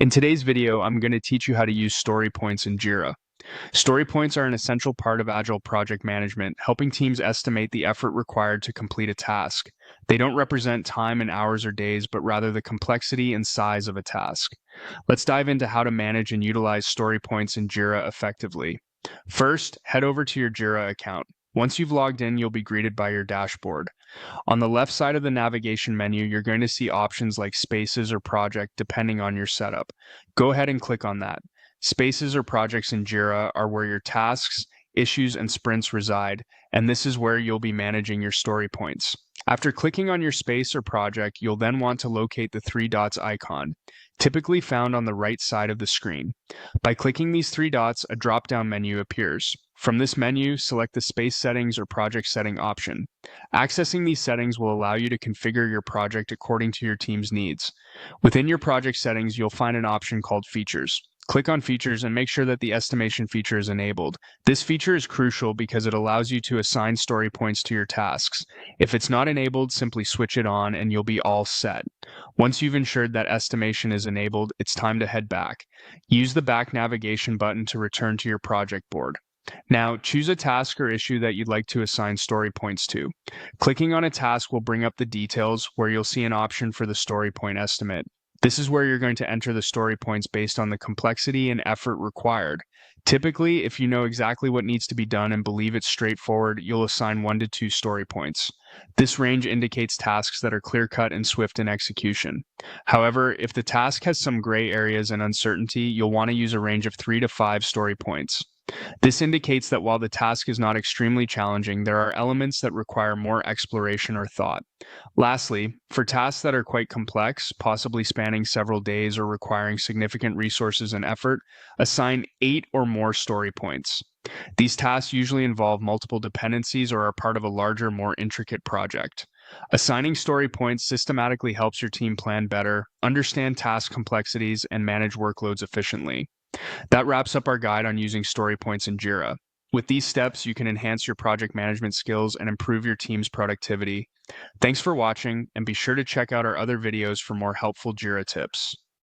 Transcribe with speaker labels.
Speaker 1: In today's video, I'm going to teach you how to use story points in Jira. Story points are an essential part of agile project management, helping teams estimate the effort required to complete a task. They don't represent time in hours or days, but rather the complexity and size of a task. Let's dive into how to manage and utilize story points in Jira effectively. First, head over to your Jira account. Once you've logged in, you'll be greeted by your dashboard. On the left side of the navigation menu, you're going to see options like Spaces or Project depending on your setup. Go ahead and click on that. Spaces or projects in Jira are where your tasks, issues, and sprints reside, and this is where you'll be managing your story points. After clicking on your space or project, you'll then want to locate the three dots icon, typically found on the right side of the screen. By clicking these three dots, a drop-down menu appears. From this menu, select the Space Settings or Project Setting option. Accessing these settings will allow you to configure your project according to your team's needs. Within your project settings, you'll find an option called Features. Click on Features and make sure that the estimation feature is enabled. This feature is crucial because it allows you to assign story points to your tasks. If it's not enabled, simply switch it on and you'll be all set. Once you've ensured that estimation is enabled, it's time to head back. Use the back navigation button to return to your project board. Now, choose a task or issue that you'd like to assign story points to. Clicking on a task will bring up the details where you'll see an option for the story point estimate. This is where you're going to enter the story points based on the complexity and effort required. Typically, if you know exactly what needs to be done and believe it's straightforward, you'll assign 1 to 2 story points. This range indicates tasks that are clear-cut and swift in execution. However, if the task has some gray areas and uncertainty, you'll want to use a range of 3 to 5 story points. This indicates that while the task is not extremely challenging, there are elements that require more exploration or thought. Lastly, for tasks that are quite complex, possibly spanning several days or requiring significant resources and effort, assign 8 or more story points. These tasks usually involve multiple dependencies or are part of a larger, more intricate project. Assigning story points systematically helps your team plan better, understand task complexities, and manage workloads efficiently. That wraps up our guide on using story points in Jira. With these steps, you can enhance your project management skills and improve your team's productivity. Thanks for watching, and be sure to check out our other videos for more helpful Jira tips.